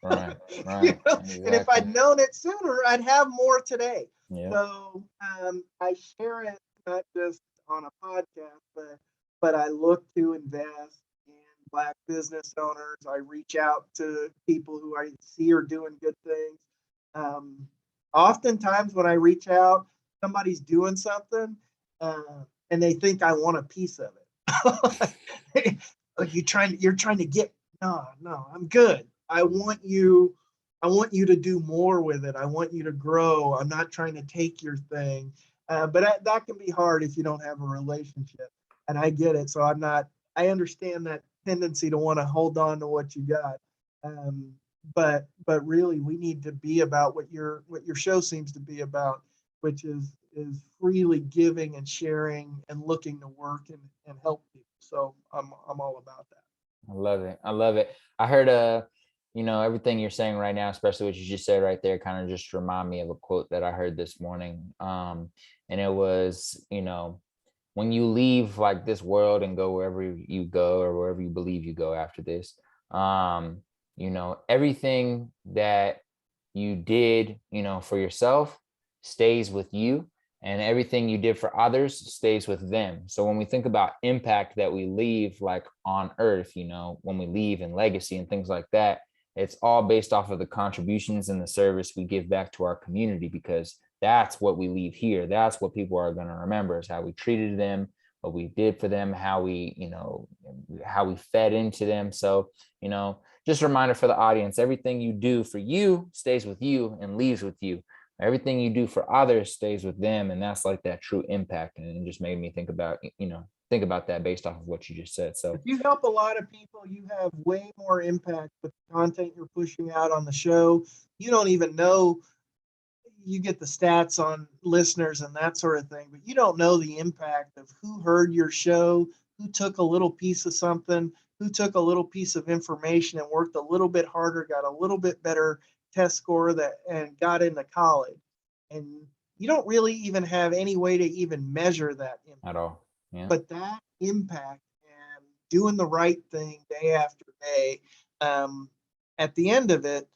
Right. Exactly. And if I'd known it sooner, I'd have more today. Yeah. So I share it not just on a podcast, but I look to invest in Black business owners. I reach out to people who I see are doing good things. Oftentimes when I reach out, somebody's doing something and they think I want a piece of it. Like you're trying to get, no, I'm good. I want you to do more with it. I want you to grow. I'm not trying to take your thing. But that can be hard if you don't have a relationship. And I get it. So I understand that tendency to want to hold on to what you got. But really we need to be about what your show seems to be about, which is freely giving and sharing and looking to work and help people. So I'm all about that. I love it. I heard everything you're saying right now, especially what you just said right there, kind of just remind me of a quote that I heard this morning. And it was, when you leave like this world and go wherever you go or wherever you believe you go after this, everything that you did, for yourself stays with you, and everything you did for others stays with them. So when we think about impact that we leave like on earth, when we leave and legacy and things like that, it's all based off of the contributions and the service we give back to our community, because that's what we leave here. That's what people are going to remember, is how we treated them, what we did for them, how we fed into them. So, just a reminder for the audience, everything you do for you stays with you and leaves with you. Everything you do for others stays with them. And that's like that true impact. And it just made me think about that based off of what you just said. So if you help a lot of people, you have way more impact with the content you're pushing out on the show. You don't even know, you get the stats on listeners and that sort of thing, but you don't know the impact of who heard your show, who took a little piece of something, who took a little piece of information and worked a little bit harder, got a little bit better test score and got into college. And you don't really even have any way to even measure that impact at all. Yeah. But that impact and doing the right thing day after day, at the end of it,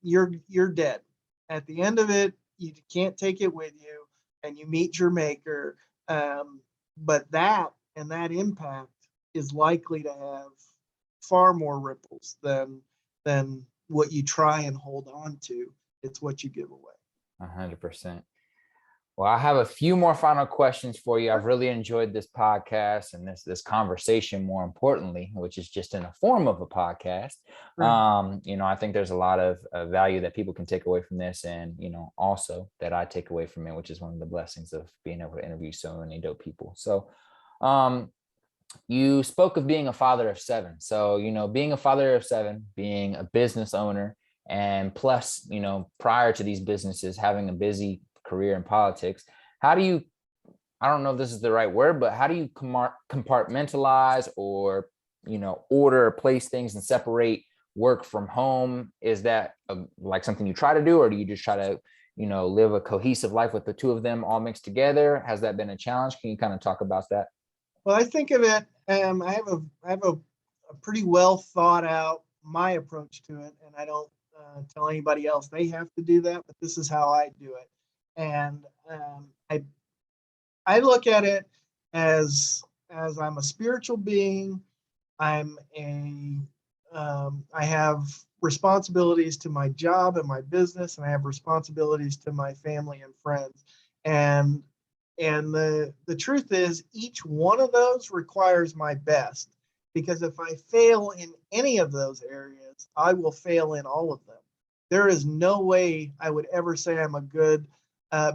you're dead. At the end of it, you can't take it with you, and you meet your maker. But that impact is likely to have far more ripples than what you try and hold on to. It's what you give away. 100%. Well, I have a few more final questions for you. I've really enjoyed this podcast and this conversation, more importantly, which is just in a form of a podcast. Right. I think there's a lot of value that people can take away from this, and also that I take away from it, which is one of the blessings of being able to interview so many dope people. So, um, you spoke of being a father of seven. So, being a father of seven, being a business owner, and plus, prior to these businesses, having a busy career in politics, how do you, I don't know if this is the right word, but how do you compartmentalize or, order or place things and separate work from home? Is that like something you try to do, or do you just try to, live a cohesive life with the two of them all mixed together? Has that been a challenge? Can you kind of talk about that? Well, I think of it. I have a pretty well thought out my approach to it, and I don't tell anybody else they have to do that. But this is how I do it, and I look at it as I'm a spiritual being. I'm a I have responsibilities to my job and my business, and I have responsibilities to my family and friends. And the truth is, each one of those requires my best, because if I fail in any of those areas, I will fail in all of them. There is no way I would ever say I'm a good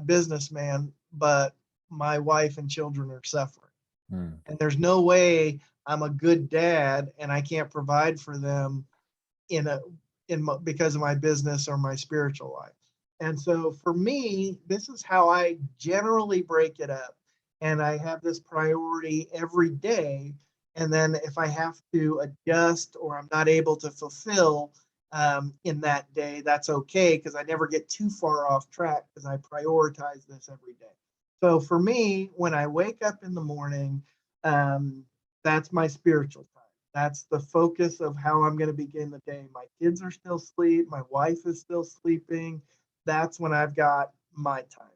businessman, but my wife and children are suffering. Hmm. And there's no way I'm a good dad and I can't provide for them in a because of my business or my spiritual life. And so for me, this is how I generally break it up. And I have this priority every day. And then if I have to adjust or I'm not able to fulfill in that day, that's okay, because I never get too far off track because I prioritize this every day. So for me, when I wake up in the morning, um, that's my spiritual time. That's the focus of how I'm going to begin the day. My kids are still asleep. My wife is still sleeping. That's when I've got my time.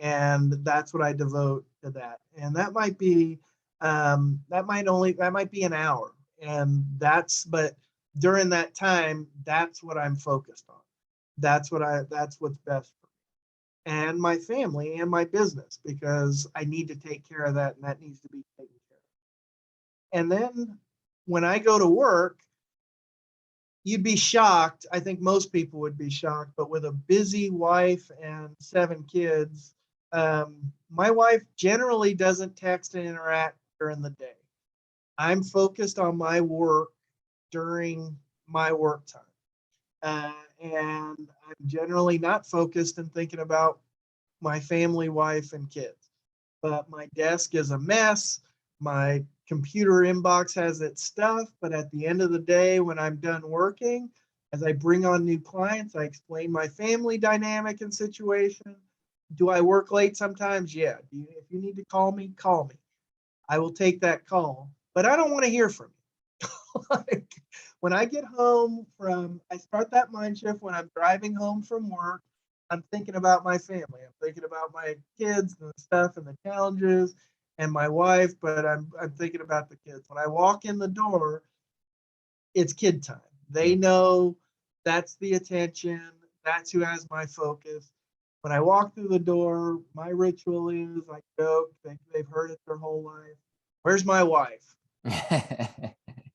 And that's what I devote to that. And that might be an hour. And but during that time, that's what I'm focused on. That's what's best for me and my family and my business, because I need to take care of that, and that needs to be taken care of. And then when I go to work, you'd be shocked. I think most people would be shocked, but with a busy wife and 7 kids, my wife generally doesn't text and interact during the day. I'm focused on my work during my work time. And I'm generally not focused and thinking about my family, wife, and kids. But my desk is a mess. My computer inbox has its stuff. But at the end of the day, when I'm done working, as I bring on new clients, I explain my family dynamic and situation. Do I work late sometimes? Yeah. If you need to call me, call me. I will take that call. But I don't want to hear from you. Like, when I get home I start that mind shift when I'm driving home from work. I'm thinking about my family. I'm thinking about my kids and the stuff and the challenges and my wife, but I'm thinking about the kids. When I walk in the door, it's kid time. They Yeah. know that's the attention. That's who has my focus. When I walk through the door, my ritual is I joke. They've heard it their whole life. Where's my wife?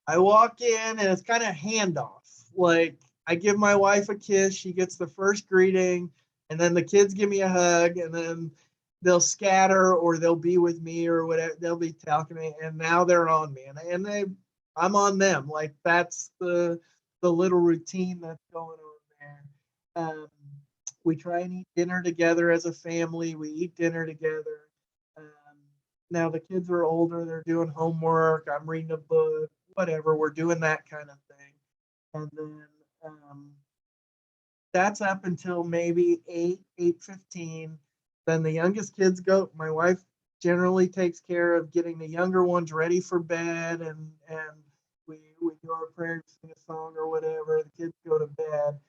I walk in and it's kind of handoff. Like, I give my wife a kiss, she gets the first greeting, and then the kids give me a hug, and then they'll scatter or they'll be with me or whatever. They'll be talking to me, and now they're on me, I'm on them. Like, that's the little routine that's going on there. We try and eat dinner together as a family. We eat dinner together. Um, Now the kids are older; they're doing homework. I'm reading a book, whatever. We're doing that kind of thing, and then that's up until maybe 8:15. Then the youngest kids go. My wife generally takes care of getting the younger ones ready for bed, and we do our prayers, sing a song or whatever. The kids go to bed,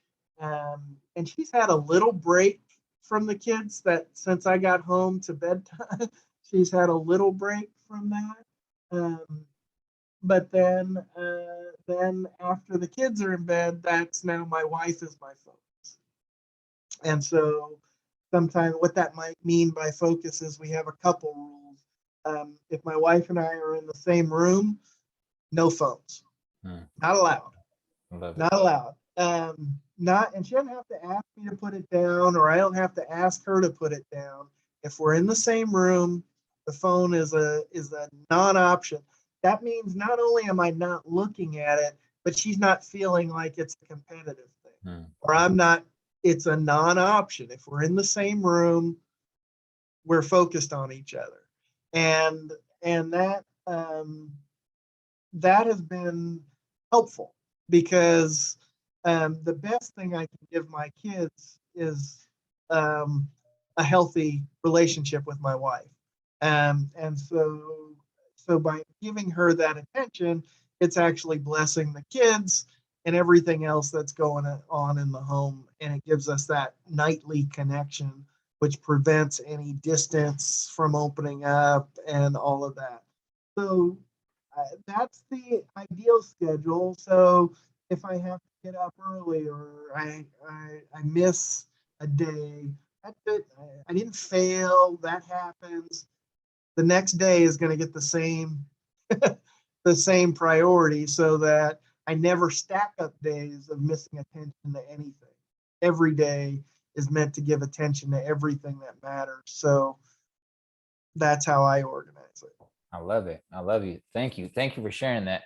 and she's had a little break from the kids that since I got home to bedtime. She's had a little break from that. But then after the kids are in bed, that's now my wife is my focus. And so sometimes what that might mean by focus is we have a couple rules. If my wife and I are in the same room, no phones, not allowed, Love it. not allowed. Not, and she doesn't have to ask me to put it down, or I don't have to ask her to put it down. If we're in the same room, the phone is a non-option. That means not only am I not looking at it, but she's not feeling like it's a competitive thing, or I'm not. It's a non-option. If we're in the same room, we're focused on each other, and that has been helpful because the best thing I can give my kids is a healthy relationship with my wife. And so by giving her that attention, it's actually blessing the kids and everything else that's going on in the home. And it gives us that nightly connection, which prevents any distance from opening up and all of that. So that's the ideal schedule. So if I have to get up early or I miss a day, that's it. I didn't fail. That happens. The next day is going to get the same the same priority so that I never stack up days of missing attention to anything. Every day is meant to give attention to everything that matters. So that's how I organize it. I love it. I love you. Thank you. Thank you for sharing that.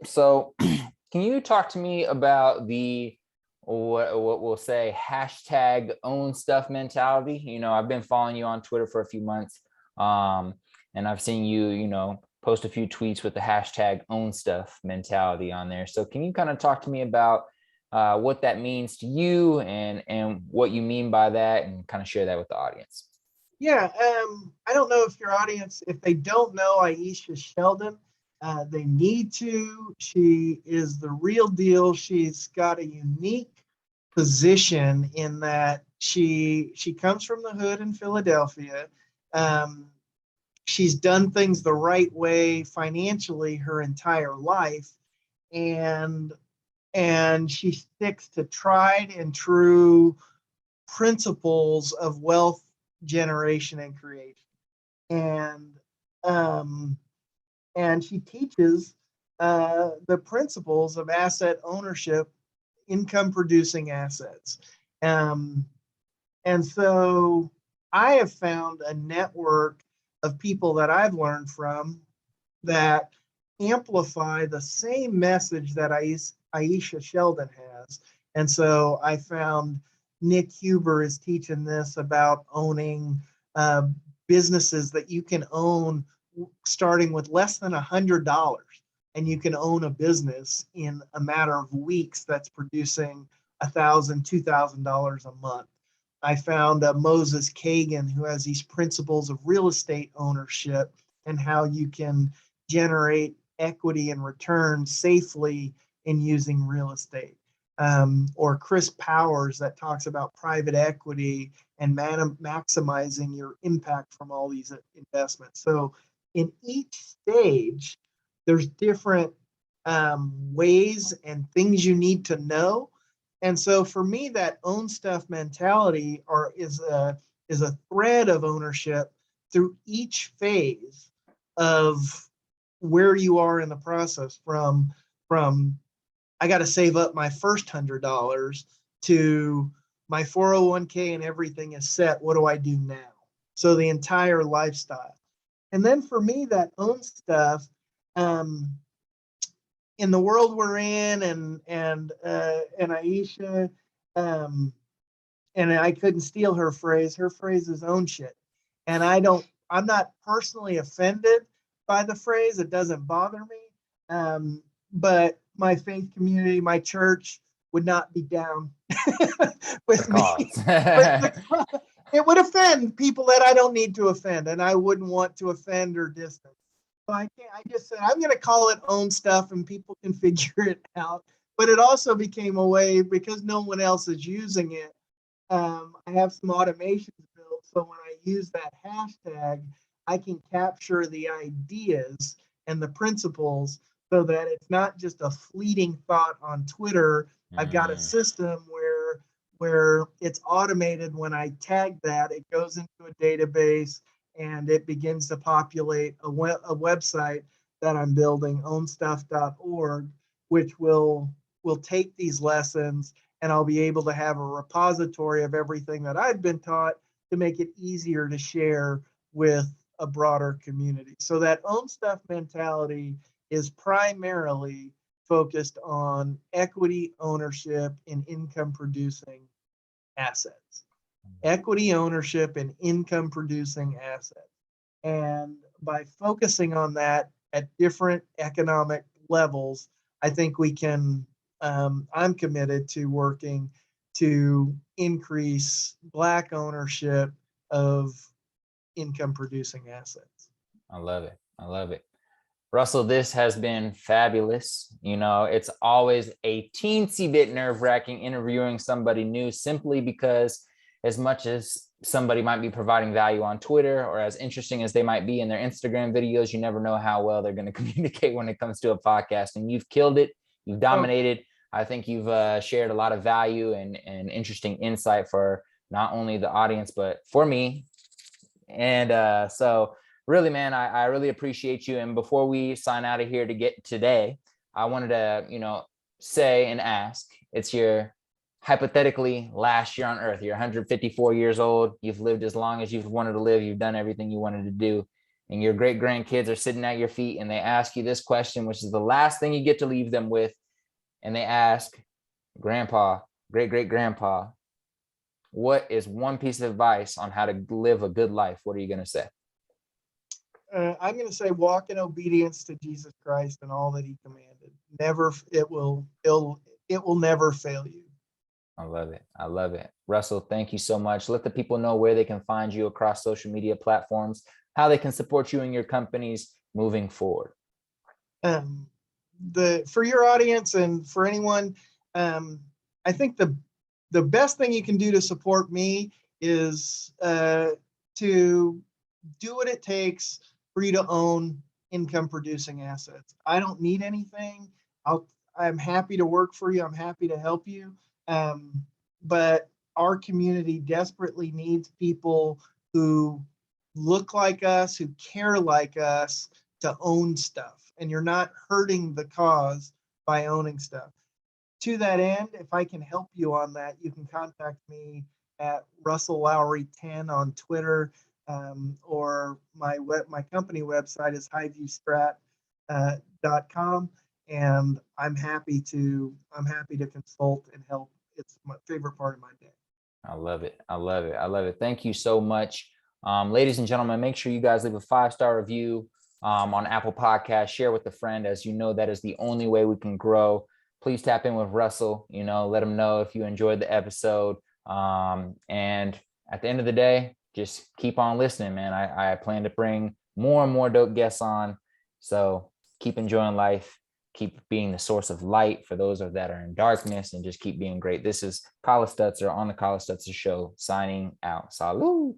So can you talk to me about the what we'll say hashtag own stuff mentality? You know, I've been following you on Twitter for a few months. And I've seen you, you know, post a few tweets with the hashtag own stuff mentality on there. So can you kind of talk to me about what that means to you and what you mean by that and kind of share that with the audience? Yeah, I don't know if your audience, if they don't know Aisha Sheldon, they need to. She is the real deal. She's got a unique position in that she comes from the hood in Philadelphia. She's done things the right way financially her entire life, and she sticks to tried and true principles of wealth generation and creation. And she teaches the principles of asset ownership, income producing assets. And so I have found a network of people that I've learned from that amplify the same message that Aisha Sheldon has. And so I found Nick Huber is teaching this about owning businesses that you can own starting with less than $100, and you can own a business in a matter of weeks that's producing $1,000, $2,000 a month. I found Moses Kagan, who has these principles of real estate ownership and how you can generate equity and return safely in using real estate. Or Chris Powers that talks about private equity and maximizing your impact from all these investments. So in each stage, there's different ways and things you need to know. And so for me, that own stuff mentality is a thread of ownership through each phase of where you are in the process from I got to save up my first $100 to my 401k and everything is set. What do I do now? So the entire lifestyle. And then for me, that own stuff, in the world we're in, and Aisha, and I couldn't steal her phrase. Her phrase is own shit, and I'm not personally offended by the phrase. It doesn't bother me, but my faith community, my church, would not be down with me. It would offend people that I don't need to offend, and I wouldn't want to offend or distance. So I just said I'm going to call it own stuff, and people can figure it out. But it also became a way, because no one else is using it. I have some automations built, so when I use that hashtag, I can capture the ideas and the principles so that it's not just a fleeting thought on Twitter. I've got a system where it's automated. When I tag that, it goes into a database and it begins to populate a website that I'm building, ownstuff.org, which will take these lessons, and I'll be able to have a repository of everything that I've been taught to make it easier to share with a broader community. So that own stuff mentality is primarily focused on equity ownership in income producing assets. Equity ownership in income producing assets. And by focusing on that at different economic levels, I think we can, I'm committed to working to increase Black ownership of income producing assets. I love it. I love it. Russell, this has been fabulous. It's always a teensy bit nerve-wracking interviewing somebody new, simply because as much as somebody might be providing value on Twitter, or as interesting as they might be in their Instagram videos, you never know how well they're going to communicate when it comes to a podcast. And you've killed it. You've dominated. I think you've shared a lot of value and interesting insight for not only the audience, but for me. And so really, man, I really appreciate you. And before we sign out of here to get today, I wanted to, say and ask, it's your hypothetically last year on earth. You're 154 years old. You've lived as long as you've wanted to live. You've done everything you wanted to do. And your great grandkids are sitting at your feet and they ask you this question, which is the last thing you get to leave them with. And they ask, Grandpa, great great grandpa, what is one piece of advice on how to live a good life? What are you going to say? I'm going to say walk in obedience to Jesus Christ and all that he commanded. It will never fail you. I love it. I love it. Russell, thank you so much. Let the people know where they can find you across social media platforms, how they can support you and your companies moving forward. For your audience and for anyone, I think the best thing you can do to support me is to do what it takes for you to own income producing assets. I don't need anything. I'm happy to work for you. I'm happy to help you. But our community desperately needs people who look like us, who care like us, to own stuff. And you're not hurting the cause by owning stuff. To that end, if I can help you on that, you can contact me at Russel Lowery 10 on Twitter, or my company website is highviewstrat.com, and I'm happy to consult and help. It's my favorite part of my day. I love it. I love it. I love it. Thank you so much. Ladies and gentlemen, make sure you guys leave a 5-star review on Apple Podcasts. Share with a friend. As you know, that is the only way we can grow. Please tap in with Russell. Let him know if you enjoyed the episode. And at the end of the day, just keep on listening, man. I plan to bring more and more dope guests on. So keep enjoying life. Keep being the source of light for those that are in darkness, and just keep being great. This is Kala Stutzer on the Kala Stutzer Show, signing out. Salud.